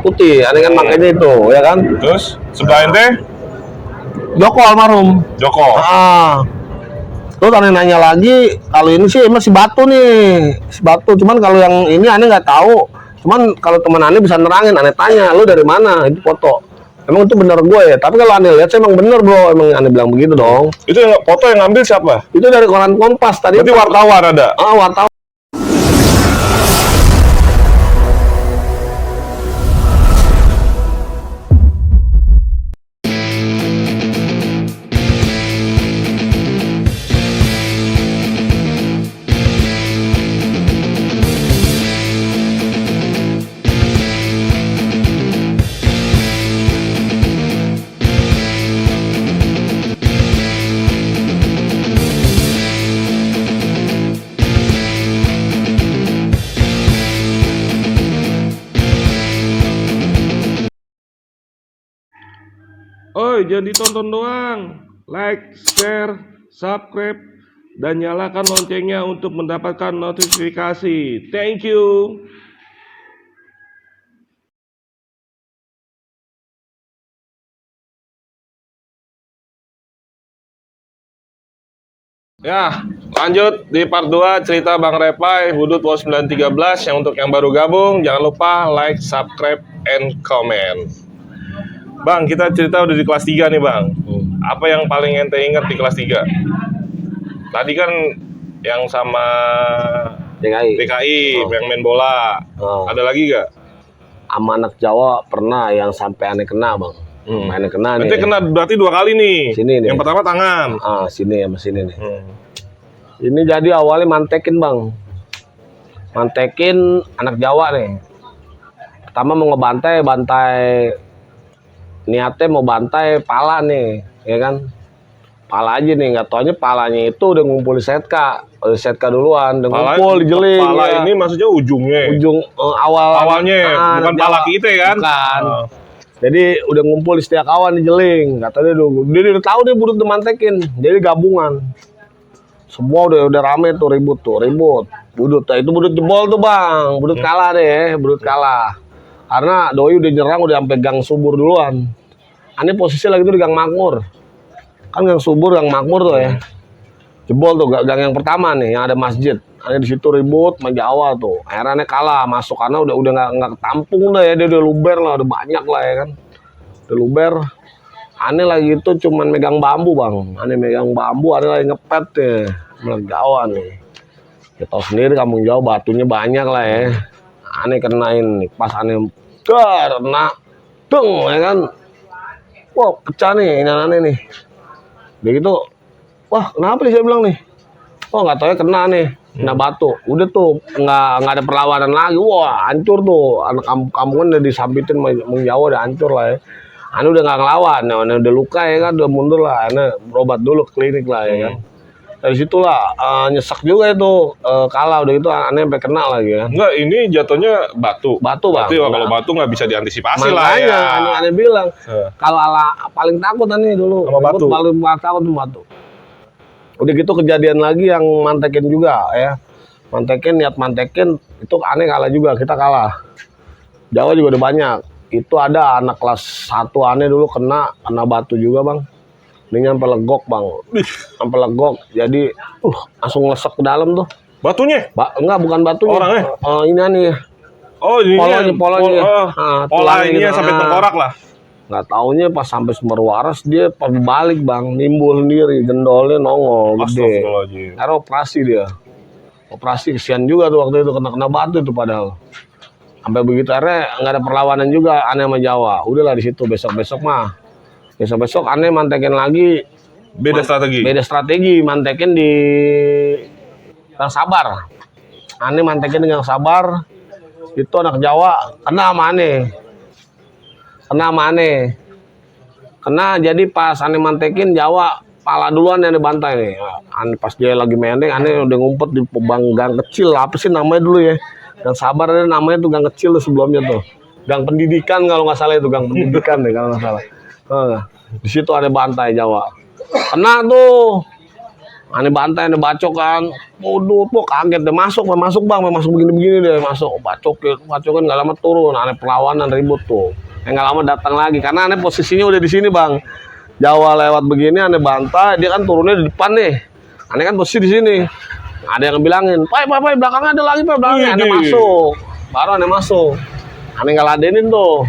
putih. Aneh kan makanya itu, ya kan? Terus sebelah ente Joko almarhum. Joko. Terus aneh nanya lagi, kalau ini sih emang si Batu nih, si Batu. Cuman kalau yang ini aneh nggak tahu. Cuman kalau teman aneh bisa nerangin, aneh tanya, lu dari mana? Itu foto. Emang itu bener gue ya? Tapi kalau aneh lihat sih emang bener bro, emang aneh bilang begitu dong. Itu yang foto yang ngambil siapa? Itu dari koran Kompas tadi. Berarti wartawan ada? Wartawan. Oi, jangan ditonton doang. Like, share, subscribe, dan nyalakan loncengnya untuk mendapatkan notifikasi. Thank you. Ya, lanjut di part 2 cerita Bang Repai, Budut Was 913. Yang untuk yang baru gabung, jangan lupa like, subscribe, and comment. Bang, kita cerita udah di kelas 3 nih Bang. Apa yang paling ente ingat di kelas 3? Tadi kan yang sama DKI yang main bola. Ada lagi gak? Sama anak Jawa pernah yang sampai aneh kena bang. Aneh kena nih. Ente kena berarti 2 kali nih. Sini nih. Yang pertama tangan. Sini sama sini nih. Ini jadi awalnya mantekin bang. Mantekin anak Jawa nih. Pertama mau ngebantai, niatnya mau bantai pala nih, ya kan? Pala aja nih, nggak taunya palanya itu udah ngumpul di setka. Udah setka duluan, udah ngumpul di jeling. Pala ya. ini maksudnya ujungnya. Ujung awalnya, bukan pala kita kan? Bukan. Jadi udah ngumpul di setiap kawan di jeling. Kata dia udah tahu dia budut mantekin. Jadi gabungan. Semua udah rame tuh ribut. Budut, itu budut jebol tuh bang. Budut kalah deh, budut kalah. Karena doi udah nyerang udah sampai gang subur duluan. Aneh posisi lagi tuh di gang Makmur. Kan gang subur, gang Makmur tuh ya. Jebol tuh gang yang pertama nih yang ada masjid. Aneh di situ ribut sama Jawa tuh. Akhirnya aneh kalah masuk karena udah nggak ketampung dah ya, dia udah luber lah, udah banyak lah ya kan. Udah luber. Aneh lagi itu cuman megang bambu bang. Aneh megang bambu, aneh lagi ngepet ya. Melek Jawa nih. Ya tau sendiri kampung Jawa batunya banyak lah ya. Aneh kenain nih, pas aneh kena deng ya kan. Wah pecah nih ini aneh nih. Begitu, wah kenapa nih saya bilang nih. Oh nggak tahu ya kena nih, kena batu. Udah tuh nggak ada perlawanan lagi. Wah hancur tuh, anak kampungan udah disambitin sama Jawa udah hancur lah ya. Aneh udah nggak ngelawan, aneh udah luka ya kan, udah mundur lah. Aneh berobat dulu ke klinik lah ya kan. Dari situlah nyesek juga itu kalah udah itu aneh sampai kena lagi kan. Enggak, ini jatuhnya batu. Batu bang. Berarti kalau batu nggak bisa diantisipasi lah ya. Makanya aneh bilang kalau paling takut aneh dulu. Sama batu. Paling takut sama batu. Udah gitu kejadian lagi yang mantekin juga ya. Niat mantekin itu aneh kalah juga, kita kalah. Jawa juga udah banyak. Itu ada anak kelas 1 aneh dulu kena batu juga bang. Ini sampai legok bang, sampai legok. Jadi langsung lesek ke dalam tuh. Batunya? Enggak, bukan batunya. Orangnya? Ini nih. Oh ini polanya. Pola ini sampai tengkorak lah. Nggak taunya pas sampai Sumber Waras dia balik bang, nimbul sendiri, gendolnya nongol gede. Karena operasi dia. Operasi kesian juga tuh waktu itu kena batu itu padahal. Sampai begitu akhirnya nggak ada perlawanan juga aneh sama Jawa. Udahlah di situ besok mah. Besok aneh mantekin lagi. Beda strategi mantekin di Gang Sabar. Aneh mantekin di Gang Sabar. Itu anak Jawa kena sama aneh. Kena jadi pas aneh mantekin Jawa pala duluan yang dibantai nih. Aneh pas dia lagi mendeng aneh udah ngumpet di gang kecil. Apa sih namanya dulu ya? Gang Sabar ada namanya tuh gang kecil tuh sebelumnya tuh. Gang pendidikan kalau nggak salah itu gang pendidikan deh kalau nggak salah. Di situ ada bantai Jawa. Kena tuh. Aneh bantai, aneh bacok kan. Waduh, tuh kaget deh masuk bang, masuk begini-begini deh masuk. Bacokin nggak lama turun. Aneh perlawanan ribut tuh. Nggak lama datang lagi karena aneh posisinya udah di sini bang. Jawa lewat begini, aneh bantai, dia kan turunnya di depan nih. Aneh kan posisi di sini. Ada yang bilangin, Pai, belakangnya ada lagi, Pai, belakangnya. Aneh masuk, baru aneh masuk. Aneh nggak ladenin tuh.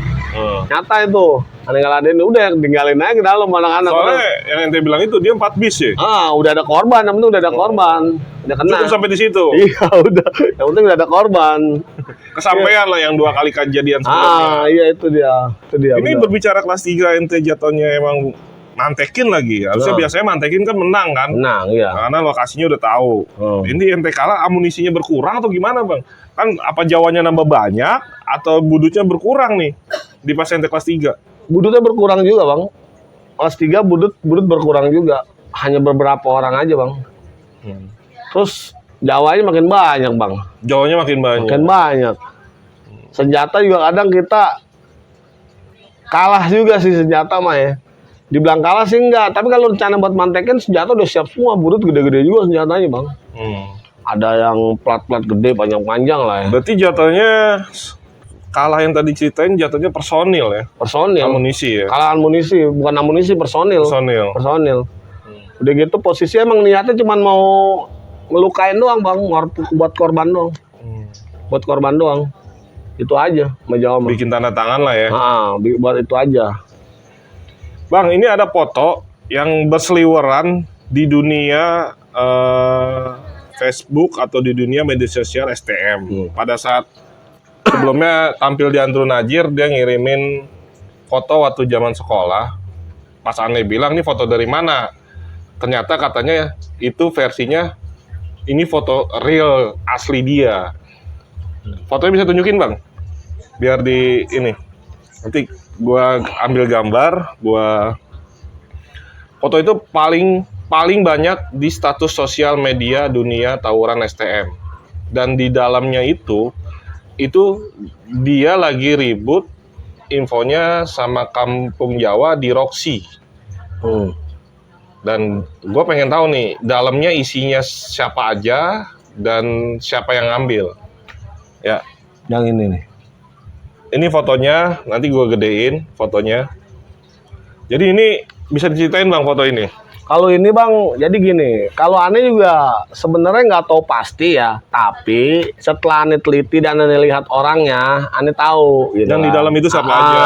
Nyata itu. Aneh nggak ladenin, udah tinggalin aja ke dalam anak-anak. Soalnya yang ente bilang itu dia 4 bis ya. Udah ada korban, yang penting udah ada korban. Udah kena. Cukup sampai di situ. Iya, udah. Yang penting udah ada korban. Kesampaian lah yang 2 kali kejadian sebelumnya. Iya itu dia. Ini udah. berbicara kelas 3 ente jatuhnya emang mantekin lagi. Harusnya biasanya mantekin kan menang kan. Menang, iya. Karena lokasinya udah tahu. Ini ente kalah amunisinya berkurang atau gimana bang? Kan apa Jawanya nambah banyak atau budutnya berkurang nih di pas ente kelas 3? Budutnya berkurang juga bang. Kelas 3 budut berkurang juga. Hanya beberapa orang aja bang. Terus Jawanya makin banyak bang. Jawanya makin banyak. Makin banyak. Senjata juga kadang kita kalah juga sih senjata mah ya. Dibilang kalah sih enggak, tapi kalau rencana buat mantekin senjata udah siap semua, budut gede-gede juga senjatanya bang. Ada yang plat-plat gede, panjang-panjang lah ya. Berarti jatuhnya kalah yang tadi ceritain jatuhnya personil ya? Personil. Amunisi ya? Kalah amunisi, bukan amunisi, personil. Personil. Udah gitu posisi emang niatnya cuma mau ngelukain doang bang, buat korban doang. Buat korban doang. Itu aja, menjawab. Bikin tanda tangan lah ya? Buat itu aja. Bang, ini ada foto yang berseliweran di dunia Facebook atau di dunia media sosial STM. Pada saat sebelumnya tampil di Andrew Najir, dia ngirimin foto waktu zaman sekolah. Pas aneh bilang, ini foto dari mana? Ternyata katanya itu versinya, ini foto real, asli dia. Fotonya bisa tunjukin bang? Biar di ini. Nanti gua ambil gambar, foto itu paling banyak di status sosial media dunia tawuran STM. Dan di dalamnya itu dia lagi ribut infonya sama Kampung Jawa di Roxy. Dan gue pengen tahu nih dalamnya isinya siapa aja dan siapa yang ngambil. Ya. Yang ini nih. Ini fotonya, nanti gue gedein fotonya. Jadi ini bisa diceritain bang foto ini? Kalau ini bang, jadi gini, kalau aneh juga sebenarnya nggak tahu pasti ya, tapi setelah aneh teliti dan aneh lihat orangnya, aneh tahu. Gitu yang kan. Di dalam itu siapa aja?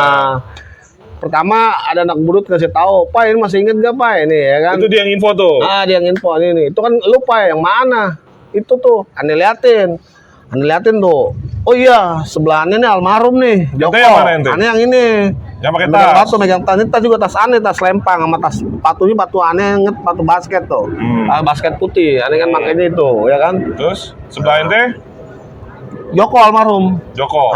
Pertama ada anak budut kasih tahu, Pak ini masih inget gak Pak ini ya kan? Itu dia yang info tuh? Dia yang info ini. Itu kan lupa yang mana? Itu tuh, aneh liatin tuh. Oh iya, sebelahnya nih almarhum nih. Joko. Aneh yang ini. Yang pakai tas. Megang tas juga tas aneh, tas lempang sama tas sepatunya sepatu aneh inget sepatu basket tuh. Basket putih, aneh kan makanya itu, ya kan? Terus sebelah ente? Joko almarhum. Joko.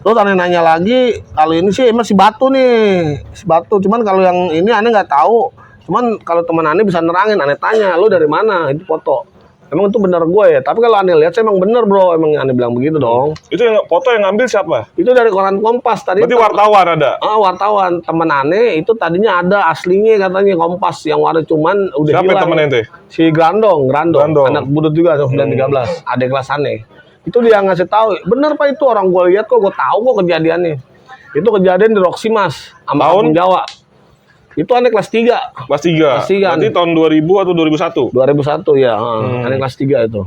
Terus aneh nanya lagi, kalau ini sih emang si Batu nih, si Batu. Cuman kalau yang ini aneh nggak tahu. Cuman kalau teman aneh bisa nerangin, aneh tanya, lu dari mana? Itu foto. Emang itu benar gue ya, tapi kalau aneh lihat saya emang bener bro, emang aneh bilang begitu dong. Itu yang foto yang ngambil siapa? Itu dari koran Kompas tadi. Berarti wartawan ada? Wartawan, temen aneh itu tadinya ada aslinya katanya Kompas yang warna cuman udah siapa hilang. Siapa temen ente? Si Grandong, anak budut juga 913, adik kelas aneh. Itu dia ngasih tahu, bener Pak itu orang gue lihat kok, gue tahu kok kejadiannya. Itu kejadian di Roxy Mas, sama Kampung Jawa. Itu aneh kelas 3. Kelas 3? Berarti tahun 2000 atau 2001? 2001 ya, aneh kelas 3 itu.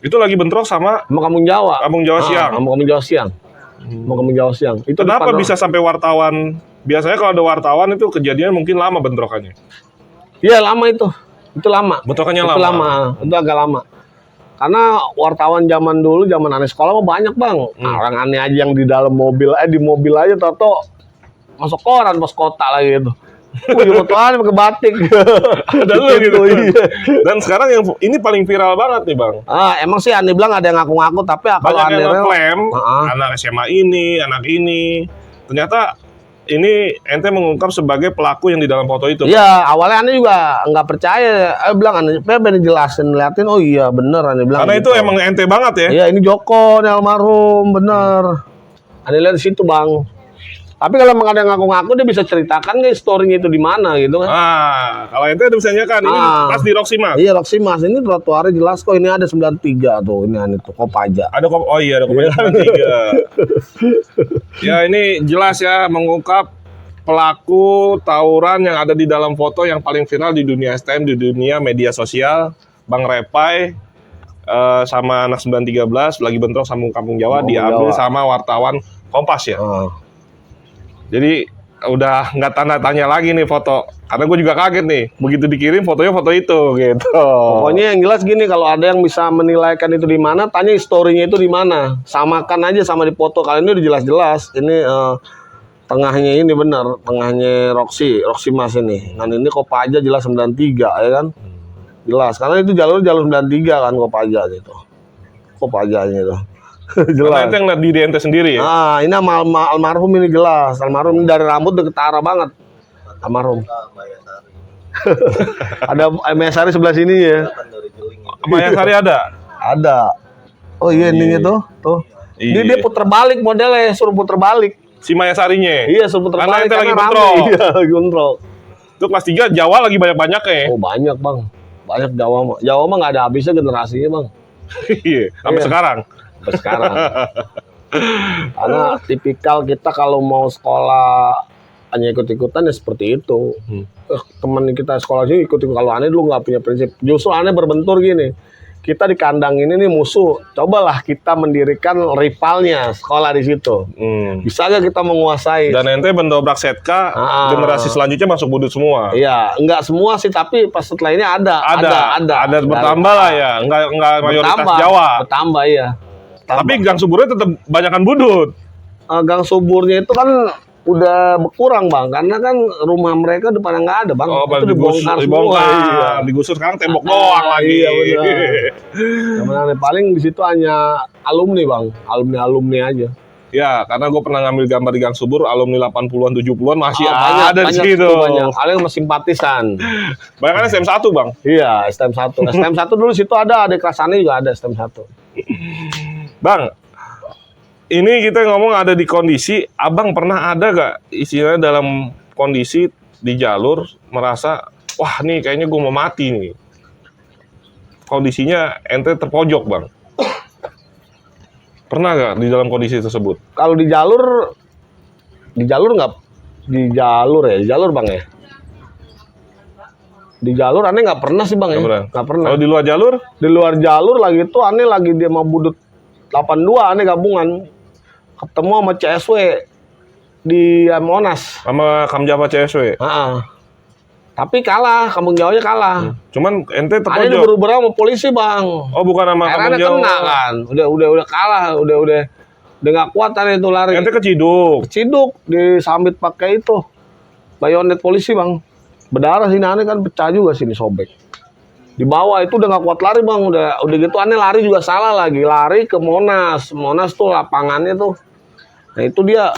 Itu lagi bentrok sama Kampung Jawa. Kampung Jawa Siang? Kampung Jawa Siang. Kampung Jawa Siang. Itu kenapa bisa sampai wartawan? Biasanya kalau ada wartawan itu kejadian mungkin lama bentrokannya. Iya lama itu. Itu lama. Bentrokannya itu lama. Itu agak lama. Karena wartawan zaman dulu, zaman aneh sekolah mah banyak bang. Orang aneh aja yang di dalam mobil, di mobil aja tato masuk koran pos kota lagi itu. Fotoan pakai batik. Ada lu gitu. Iya. Dan sekarang yang ini paling viral banget nih bang. Emang sih aneh bilang ada yang ngaku-ngaku, tapi kalau aneh ngeklaim anak SMA ini, anak ini, ternyata ini ente mengungkap sebagai pelaku yang di dalam foto itu. Iya, awalnya aneh juga nggak percaya. Bilang aneh, bener jelasin, liatin, oh iya bener aneh bilang. Karena gitu. Itu emang ente banget ya. Iya, ini Joko nih almarhum, bener. Aneh lihat di situ bang. Tapi kalau emang ada yang ngaku-ngaku dia bisa ceritakan nggak historinya itu di mana gitu kan? Kalau ente ada bisa nyakan, ini pas di Roxy Mas. Iya Roxy Mas, ini trotoarnya jelas kok, ini ada 93 tuh, ini tuh Kopaja. Ada oh iya ada Kopaja 93. Ya ini jelas ya mengungkap pelaku tawuran yang ada di dalam foto yang paling viral di dunia STM, di dunia media sosial. Bang Repai sama anak 913 lagi bentrok sama kampung Jawa, diambil sama wartawan Kompas ya. Jadi udah nggak tanda tanya lagi nih foto, karena gue juga kaget nih begitu dikirim fotonya foto itu gitu. Pokoknya yang jelas gini, kalau ada yang bisa menilaikan itu di mana, tanya historinya itu di mana, samakan aja sama di foto. Kali ini udah jelas-jelas ini tengahnya ini benar, tengahnya Roxy Mas ini. Kan ini Kopaja jelas 93 ya kan, jelas karena itu jalur 93 kan Kopaja gitu, Kopajanya itu. Karena Jelas. itu yang lihat diri ente sendiri ya. Ini sama almarhum ini jelas. Almarhum ini dari rambut deket arah banget. Almarhum. Ada Mayasari sebelah sini ya. Mayasari ada? Ada. Oh iya ini tuh. Iya. Dia puter balik modelnya, suruh puter balik. Si Mayasarinya? Iya, suruh puter balik. Karena ente lagi rame. bentrok. Iya, lagi bentrok. Itu kelas 3 Jawa lagi banyak-banyak ya? Oh banyak bang. Banyak Jawa mah. Jawa mah nggak ada habisnya generasinya bang. Iya, sampai sekarang. Sampai sekarang. Karena tipikal kita kalau mau sekolah hanya ikut-ikutan ya seperti itu. Teman kita sekolah sih ikut-ikut. Kalau aneh dulu nggak punya prinsip. Justru aneh berbentur gini. Kita di kandang ini nih musuh. Cobalah kita mendirikan rivalnya sekolah di situ. Bisa nggak kita menguasai? Dan ente mendobrak setka, generasi selanjutnya masuk budut semua. Iya, nggak semua sih, tapi pas setelah ini ada bertambah lah ya, nggak mayoritas Jawa. Bertambah iya. Tapi gang suburnya tetap banyakan budut. Gang suburnya itu kan udah berkurang bang, karena kan rumah mereka depannya nggak ada bang. Itu dibongkar semua. Iya. Digusur sekarang tembok doang lagi. Iya benar. Paling di situ hanya alumni bang, alumni aja. Ya, karena gue pernah ngambil gambar di gang subur, alumni 80-an, 70-an masih banyak, ada di situ. Banyak. Paling masih simpatisan. Banyak kan STM 1 bang? Iya, STM 1. STM 1 dulu situ ada kelas aneh juga ada STM 1. Bang, ini kita ngomong ada di kondisi, abang pernah ada gak istilahnya dalam kondisi di jalur merasa, wah nih kayaknya gue mau mati nih. Kondisinya ente terpojok bang. Pernah gak di dalam kondisi tersebut? Kalau di jalur nggak, di jalur bang ya. Di jalur aneh nggak pernah sih bang ya. Nggak pernah. Kalau di luar jalur? Di luar jalur lagi itu aneh lagi dia mau budut 82 aneh gabungan. Ketemu sama CSW di Monas. Sama Kamjapa CSW? Tapi kalah, Kampung Jawanya kalah. Cuman ente terpojok. Ada berubah sama polisi bang. Oh bukan sama Kampung Jawa. Kena kan, udah kalah, udah nggak kuat tadi itu lari. Ente keciduk disambit pakai itu bayonet polisi bang. Berdarah sini aneh kan pecah juga sini sobek. Di bawah itu udah nggak kuat lari bang, udah gitu aneh lari juga salah lagi, lari ke Monas tuh lapangannya tuh. Nah itu dia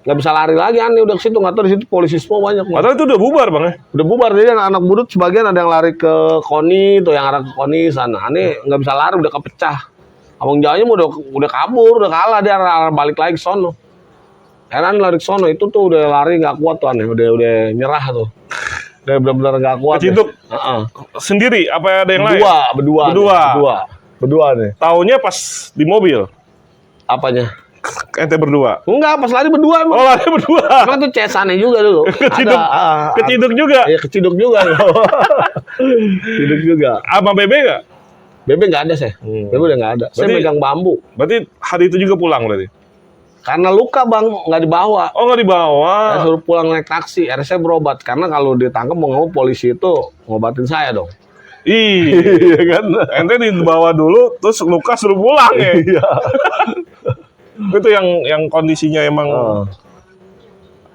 nggak bisa lari lagi aneh udah ke situ, nggak tahu di situ polisi semua banyak. Padahal itu udah bubar bang ya? Udah bubar, jadi anak-anak budut sebagian ada yang lari ke Koni tuh, yang arah ke Koni sana. Aneh nggak bisa lari udah kepecah. Abang Jawanya udah kabur, udah kalah dia arah balik lagi ke sono. Heran lari ke sono itu tuh udah lari nggak kuat tuh aneh, udah nyerah tuh. Udah benar-benar nggak kuat. Keciduk sendiri apa ada yang lain? Berdua nih. Taunya pas di mobil. Apanya? Ente berdua? Enggak, pas lari berdua emang. Oh lari berdua? Emang tuh cesannya juga dulu. Keciduk juga? Iya keciduk juga. Keciduk juga. Sama Bebe nggak? Bebe nggak ada sih. Bebe udah nggak ada. Saya megang bambu. Berarti hari itu juga pulang berarti? Karena luka bang, nggak dibawa. Oh nggak dibawa? Saya suruh pulang naik taksi. Akhirnya saya berobat. Karena kalau ditangkap mau ngomong polisi itu ngobatin saya dong. Iya kan? Ente dibawa dulu, terus luka suruh pulang ya? Iya. Itu yang kondisinya emang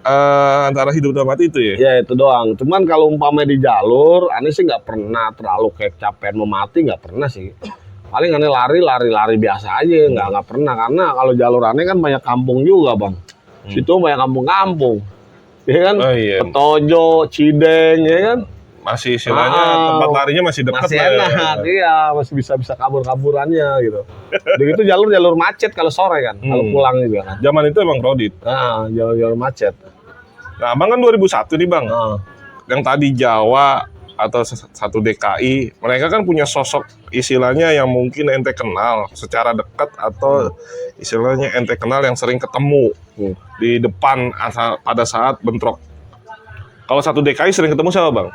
antara hidup dan mati itu ya? Ya itu doang. Cuman kalau umpamanya di jalur, aneh sih nggak pernah terlalu kayak capean mau mati, nggak pernah sih. Paling aneh lari biasa aja, nggak pernah. Karena kalau jalur aneh kan banyak kampung juga bang. Situ banyak kampung-kampung, ya kan? Oh, iya. Petojo, Cideng, ya kan? masih istilahnya tempat larinya masih dekat masih lah ya. enak, iya masih bisa kabur-kaburannya gitu. Begitu jalur macet kalau sore kan, kalau pulang juga kan. Zaman itu emang crowded. Jalur macet. Nah, Abang kan 2001 nih Bang. Yang tadi Jawa atau satu DKI, mereka kan punya sosok istilahnya yang mungkin ente kenal secara dekat atau istilahnya ente kenal yang sering ketemu di depan pada saat bentrok. Kalau satu DKI sering ketemu siapa Bang?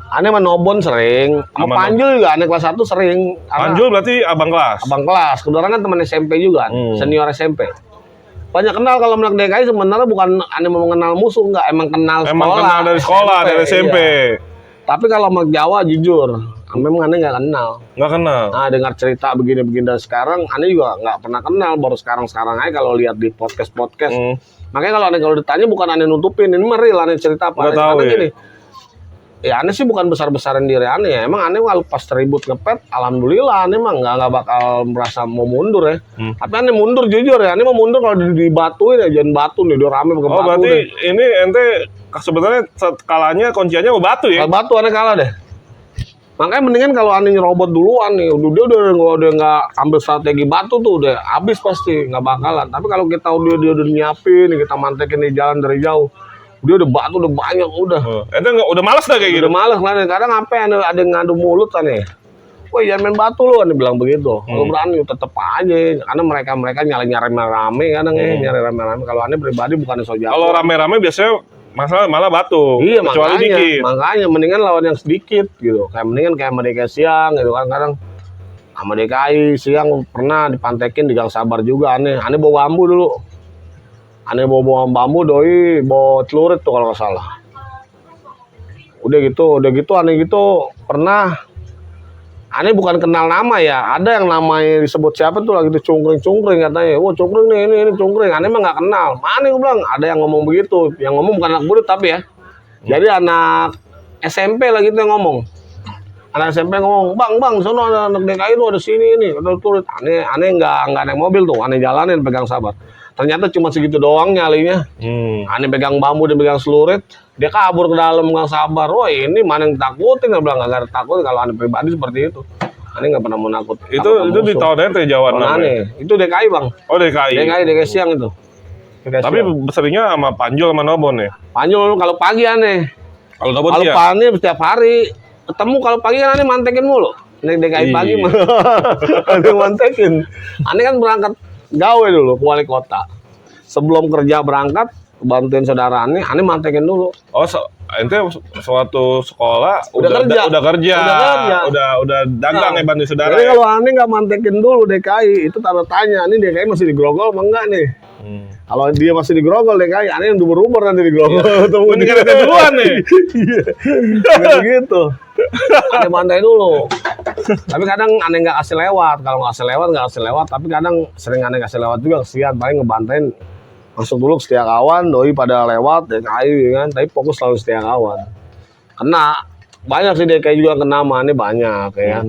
Aneh sama Nobon sering, sama Panjul juga aneh kelas 1 sering. Panjul berarti abang kelas? Abang kelas, kebetulan kan teman SMP juga, senior SMP. Banyak kenal kalau anak DKI sebenarnya bukan aneh mau mengenal musuh, enggak, emang kenal sekolah. Emang kenal dari sekolah, SMP, dari SMP. Iya. Tapi kalau sama Jawa jujur, memang aneh nggak kenal. Nggak kenal? Nah, dengar cerita begini-begini dari sekarang, aneh juga nggak pernah kenal, baru sekarang-sekarang aja kalau lihat di podcast-podcast. Makanya kalau ditanya bukan aneh nutupin, ini meril aneh cerita apa. Nggak tahu ya? Gini, ya aneh sih bukan besar-besaran diri aneh ya. Emang aneh kalau pas ribut ngepet, alhamdulillah aneh mah nggak bakal merasa mau mundur ya. Tapi aneh mundur jujur ya. Aneh mau mundur kalau dibatuin ya, jangan batu nih, udah rame pakai batu. Berarti deh. Ini ente sebenarnya kalahnya kunciannya mau batu ya? Kalau batu aneh kalah deh. Makanya mendingan kalau aneh nyerobot duluan nih, dia udah nggak ambil strategi batu tuh udah habis pasti nggak bakalan. Tapi kalau kita udah nyiapin, kita mantekin di jalan dari jauh. Dia udah batu udah banyak udah. Ente udah malas dah kayak gitu. Udah malas lah. Kadang apa ada ngadu mulut kan ya. Woi jangan main batu lu, dia bilang begitu. Kalau berani tetep aja. Karena mereka nyari rame-rame kadang nyari rame-rame. Kalau aneh pribadi bukan so jago. Kalau rame-rame biasanya malah batu. Iya, kecuali dikit. Makanya mendingan lawan yang sedikit gitu. Mendingan kayak sama DKI siang gitu kan kadang. Sama DKI siang pernah dipantekin di Gang Sabar juga aneh. Aneh bawa bambu dulu. Aneh bawa bambu doi, bawa celurit tuh kalau nggak salah. Udah gitu aneh gitu pernah. Aneh bukan kenal nama ya, ada yang namanya disebut siapa tuh lagi tuh cungkring katanya. Wah cungkring nih ini cungkring. Aneh mah nggak kenal. Mana gue bilang ada yang ngomong begitu. Yang ngomong bukan anak murid tapi ya. Jadi anak SMP lagi tuh yang ngomong. Anak SMP ngomong, bang, sono ada anak DKI tuh ada sini ini, ada turit. Aneh nggak naik mobil tuh, aneh jalanin pegang Sabar. Ternyata cuma segitu doang nyalinya. Aneh pegang bambu, dia pegang celurit, dia kabur ke dalam Gang Sabar. Wah ini mana yang takutin? Dia bilang nggak ada takut kalau aneh pribadi seperti itu. Aneh nggak pernah mau nakut. Itu di tahun ente Jawa namanya? Itu DKI bang. Oh DKI siang itu. Tapi seringnya sama Panjul sama Nobon ya? Panjul kalau pagi aneh. Kalau Nobon kalau pagi setiap hari ketemu, kalau pagi kan aneh mantekin mulu. Naik DKI pagi mah aneh mantekin. Aneh kan berangkat gawe dulu ke wali kota. Sebelum kerja berangkat bantuin saudara aneh mantekin dulu. Oh, ente suatu sekolah udah kerja. Udah dagang ya bantu saudara. Jadi kalau aneh nggak mantekin dulu DKI, itu tanda tanya. Ini DKI masih digrogol apa enggak nih? Kalau dia masih digrogol DKI, aneh yang berumur nanti digrogol. Mendingan ada duluan nih. Iya. Gitu. Aneh mantai dulu. Tapi kadang aneh nggak kasih lewat. Kalau nggak kasih lewat. Tapi kadang sering aneh kasih lewat juga. Kesian, paling ngebantain. Masuk dulu ke setia kawan, doi pada lewat DKI kan. Tapi fokus selalu setia kawan. Kena. Banyak sih DKI juga kena sama aneh banyak ya kan.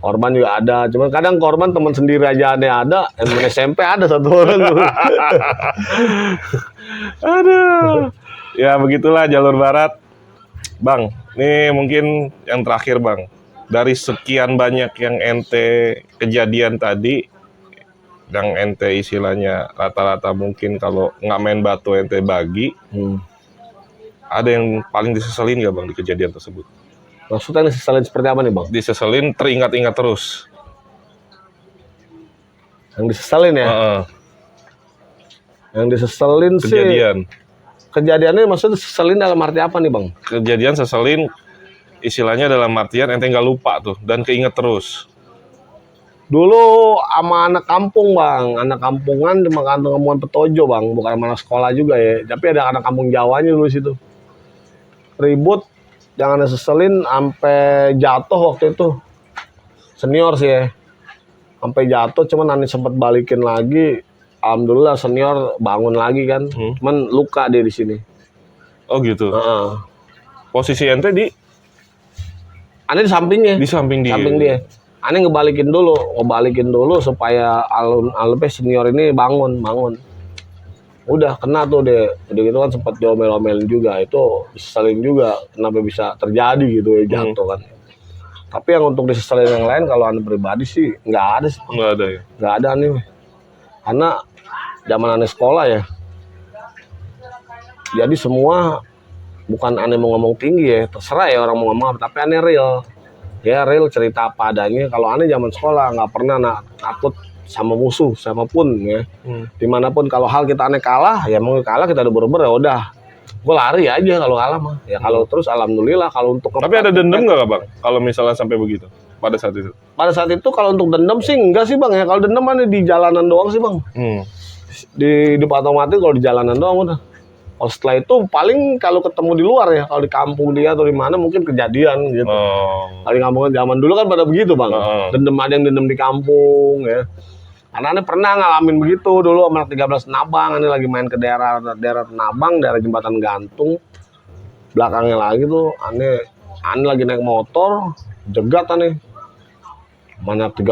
Korban juga ada, cuman kadang korban teman sendiri aja ada, yang SMP ada satu orang tuh. Aduh. Ya begitulah jalur barat. Bang, ini mungkin yang terakhir Bang. Dari sekian banyak yang ente kejadian tadi, yang ente istilahnya rata-rata mungkin kalau nggak main batu ente bagi, ada yang paling diseselin nggak Bang di kejadian tersebut? Maksudnya diseselin seperti apa nih Bang? Diseselin teringat-ingat terus. Yang diseselin ya? Yang diseselin kejadian. Kejadiannya maksudnya seselin dalam arti apa nih Bang? Kejadian seselin istilahnya dalam artian ente nggak lupa tuh dan keinget terus. Dulu sama anak kampung Bang, anak kampungan di kampungan Petojo Bang, bukan sama anak sekolah juga ya. Tapi ada anak kampung Jawanya dulu situ. Ribut, jangan seselin sampai jatuh waktu itu. Senior sih ya. Sampai jatuh cuman aneh sempat balikin lagi. Alhamdulillah senior bangun lagi kan. Cuman luka dia di sini. Oh gitu. Posisi ente di? Aneh di sampingnya. Di samping dia. Samping dia. Aneh ngebalikin dulu supaya alumnya senior ini bangun. Udah kena tuh deh. Udah gitu kan sempat diomel-omelin juga. Itu disesalin juga kenapa bisa terjadi gitu ya jatuh kan. Tapi yang untuk disesalin yang lain kalau Ane pribadi sih nggak ada sih. Nggak ada ya. Nggak ada nih. Karena zaman Ane sekolah ya. Jadi semua bukan Ane mau ngomong tinggi ya, terserah ya orang mau ngomong apa, tapi Ane real. Ya real cerita apa adanya. Kalau Ane zaman sekolah nggak pernah takut sama musuh, siapapun ya. Dimanapun kalau hal kita Ane kalah, ya mau kalah kita udah berber ya udah. Gue lari aja kalau kalah mah. Ya kalau terus alhamdulillah kalau untuk Tapi ada dendam nggak Bang? Kalau misalnya sampai begitu pada saat itu? pada saat itu kalau untuk dendam sih enggak sih Bang ya. Kalau dendam Ane di jalanan doang sih Bang. Di hidup otomatis kalau di jalanan doang udah. Oh, setelah itu paling kalau ketemu di luar ya, kalau di kampung dia atau di mana mungkin kejadian gitu. Kalau di kampung zaman dulu kan pada begitu Bang. Dendam, ada yang dendam di kampung ya. Karena Ane pernah ngalamin begitu dulu sama 13 Nabang, Ane lagi main ke daerah Nabang, daerah Jembatan Gantung. Belakangnya lagi tuh Ane lagi naik motor, jegat Ane. Mana 13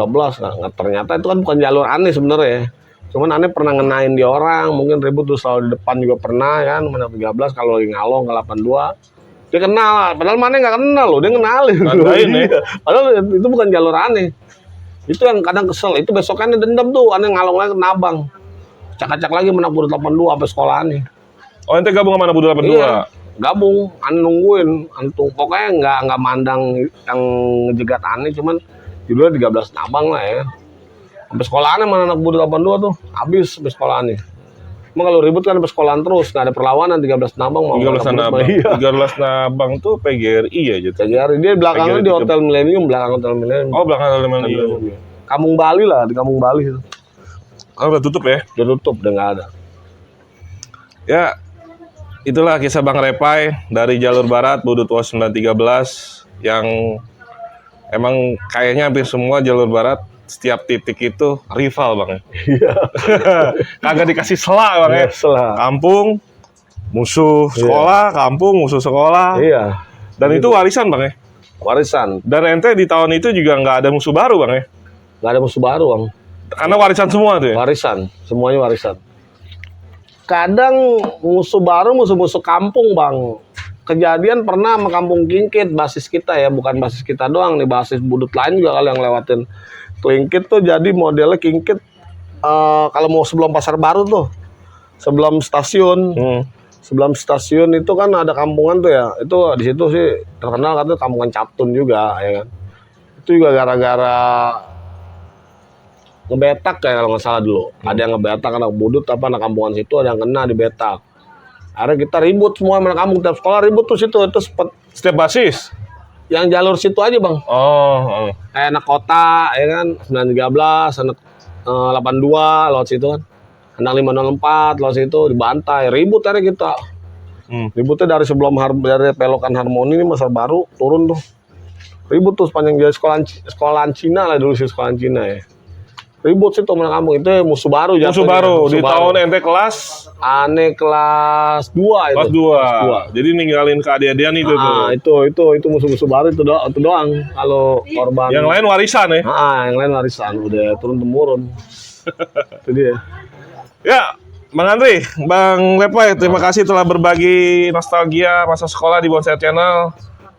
nggak ternyata itu kan bukan jalur Ane sebenarnya ya. Cuman Ane pernah ngenain di orang, mungkin ribut tuh selalu di depan juga pernah kan, mana 13 kalau lagi ngalong ke 82. Dia kenal, padahal mana nggak kenal loh, dia ngenalin. Padahal itu bukan jalur Ane. Itu yang kadang kesel, itu besokannya dendam tuh, Ane ngalong lagi ke Nabang. Cak-cak lagi mana Budi 82 sampai sekolah Ane. Oh, ente gabung sama Budi 82? Iya, gabung, Ane nungguin, pokoknya nggak mandang yang ngejegat Ane, cuman judulnya 13 Nabang lah ya. Sampai sekolahannya mana anak Budi 82 tuh habis sampai sekolahannya. Emang kalau ribut kan sampai sekolahan terus, nggak ada perlawanan 13 Nabang mau 13 Nabang. Iya. 13 Nabang tuh PGRI ya gitu. PGRI dia belakangnya PGRI di Hotel Millennium, belakang Hotel Millennium. Oh, belakang Hotel Millennium. Kampung Bali lah, di Kampung Bali itu. Oh, udah tutup ya? Udah tutup, udah nggak ada. Ya, itulah kisah Bang Repai dari jalur barat Budut WOS 913 yang emang kayaknya hampir semua jalur barat setiap titik itu rival Bang ya. Iya. Kagak dikasih sela Bang ya. Selah. Kampung musuh sekolah, kampung musuh sekolah. Iya. Dan itu warisan Bang ya. Warisan. Dan ente di tahun itu juga nggak ada musuh baru Bang ya. Nggak ada musuh baru Bang. Karena warisan semua tuh ya. Warisan, semuanya warisan. Kadang musuh baru, musuh-musuh kampung Bang. Kejadian pernah sama Kampung Kingkit, basis kita ya, bukan basis kita doang nih, basis Budut lain juga kalau yang lewatin Kingkit tuh. Jadi modelnya Kingkit kalau mau sebelum Pasar Baru tuh, sebelum stasiun, sebelum stasiun itu kan ada kampungan tuh ya. Itu di situ sih terkenal katanya kampungan Captun juga ya kan. Itu juga gara-gara ngebetak kayak kalau nggak salah dulu. Ada yang ngebetak anak Budut apa anak kampungan situ, ada yang kena dibetak. Akhirnya kita ribut semua anak kampung, tiap sekolah ribut tuh situ. Itu Setiap basis. yang jalur situ aja Bang. Oh. Kayak anak kota ya kan 913, anak 82 lewat situ kan. Anak 504 lewat situ dibantai, ribut akhirnya kita. Ributnya dari sebelum dari Pelokan Harmoni ini Pasar Baru turun tuh. Ribut tuh sepanjang jalan sekolahan Cina lah dulu sih, sekolahan Cina ya. Ribut sih tuh mana kampung itu musuh baru jatuhnya. Musuh baru di tahun ente kelas Ane kelas 2 itu. Kelas 2. Jadi ninggalin keadik-adian itu tuh. Itu musuh-musuh baru itu doang kalau korban. Yang lain warisan ya. Yang lain warisan udah turun temurun. Itu dia. Ya, Bang Andri, Bang Repai, terima kasih telah berbagi nostalgia masa sekolah di Bonsai Channel.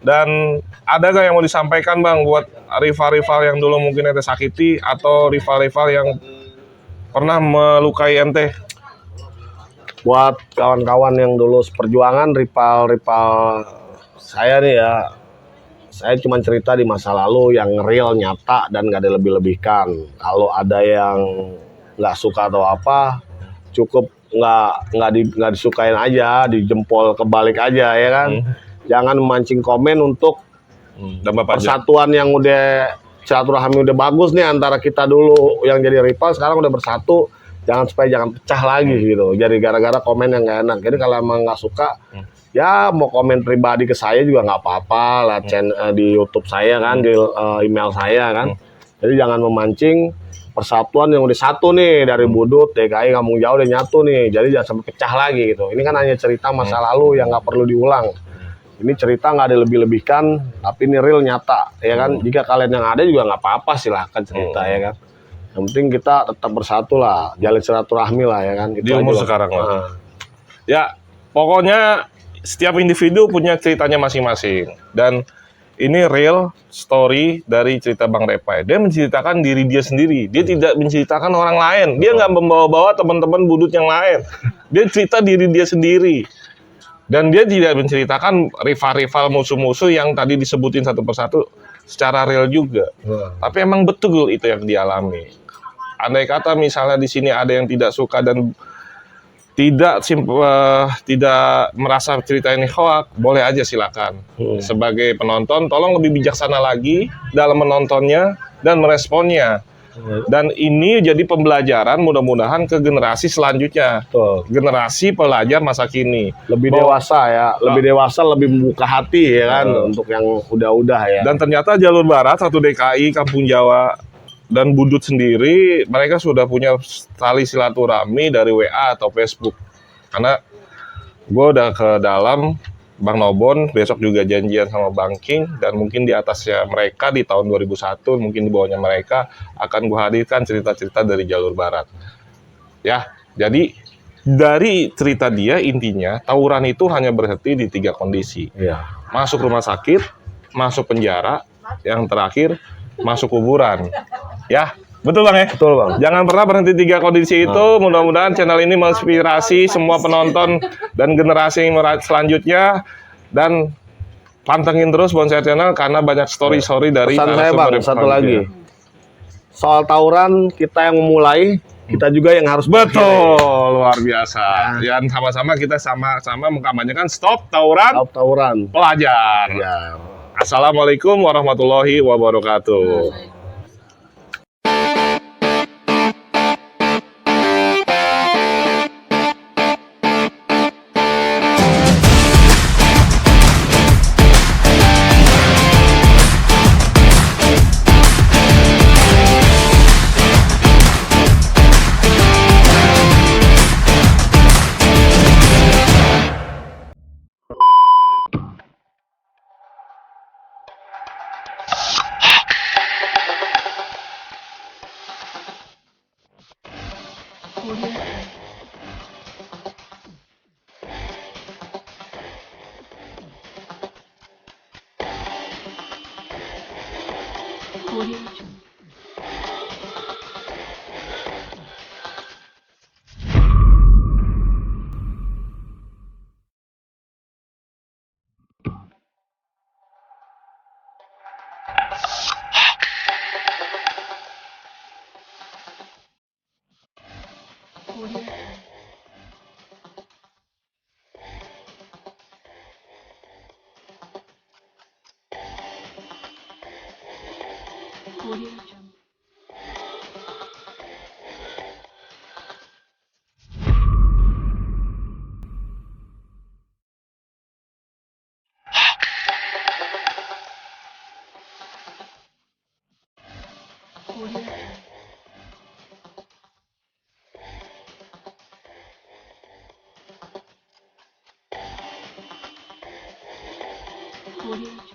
Dan ada gak yang mau disampaikan Bang buat rival-rival yang dulu mungkin ente sakiti atau rival-rival yang pernah melukai ente? Buat kawan-kawan yang dulu seperjuangan, rival-rival saya nih ya, saya cuma cerita di masa lalu yang real, nyata, dan gak ada lebih-lebihkan. Kalau ada yang nggak suka atau apa, cukup nggak disukain aja, dijempol kebalik aja ya kan. Jangan memancing komen untuk persatuan yang udah silaturahmi udah bagus nih antara kita dulu yang jadi rival, sekarang udah bersatu. Jangan pecah lagi gitu. Jadi gara-gara komen yang nggak enak. Jadi kalau emang nggak suka, ya mau komen pribadi ke saya juga nggak apa-apa lah. Di YouTube saya kan, di email saya kan. Jadi jangan memancing persatuan yang udah satu nih dari Budut, DKI, Kampung Jauh udah nyatu nih. Jadi jangan sampai pecah lagi gitu. Ini kan hanya cerita masa lalu yang nggak perlu diulang. Ini cerita nggak ada lebih-lebihkan, tapi ini real nyata, ya kan. Jika kalian yang ada juga nggak apa-apa, silahkan cerita ya kan. Yang penting kita tetap bersatu lah, jalin silaturahmi lah ya kan. Di umur aja lah. sekarang lah. Nah, Ya, pokoknya setiap individu punya ceritanya masing-masing. Dan ini real story dari cerita Bang Repai. Dia menceritakan diri dia sendiri. Dia tidak menceritakan orang lain. Dia nggak membawa-bawa teman-teman budut yang lain. Dia cerita diri dia sendiri. Dan dia tidak menceritakan rival-rival musuh-musuh yang tadi disebutin satu persatu secara real juga. Tapi emang betul itu yang dialami. Andai kata misalnya di sini ada yang tidak suka dan tidak merasa cerita ini hoax, boleh aja silakan. Sebagai penonton, tolong lebih bijaksana lagi dalam menontonnya dan meresponnya. Dan ini jadi pembelajaran mudah-mudahan ke generasi selanjutnya. betul. Generasi pelajar masa kini. Lebih Bahwa- dewasa ya, lebih dewasa, lebih membuka hati ya kan untuk yang udah-udah ya. Dan ternyata jalur barat, satu DKI, Kampung Jawa, dan Budut sendiri, mereka sudah punya tali silaturahmi dari WA atau Facebook. Karena gue udah ke dalam, Bang Nobon, besok juga janjian sama Bang King, dan mungkin di atasnya mereka di tahun 2001, mungkin di bawahnya mereka, akan gue hadirkan cerita-cerita dari jalur barat. Ya, jadi dari cerita dia intinya, tawuran itu hanya berhenti di 3 kondisi. Iya. Masuk rumah sakit, masuk penjara, yang terakhir masuk kuburan. Ya, betul Bang ya? Betul Bang. Jangan pernah berhenti 3 kondisi itu. Mudah-mudahan channel ini menginspirasi semua penonton dan generasi selanjutnya. Dan pantengin terus Bonsai Channel karena banyak story-story dari Pesan saya Bang, narasumber satu selanjutnya. lagi. Soal tawuran, kita yang memulai, kita juga yang harus Betul, luar biasa. Dan sama-sama kita sama-sama mengkampanyekan stop tawuran Stop tawuran. pelajar. Ya. Assalamualaikum warahmatullahi wabarakatuh. Audio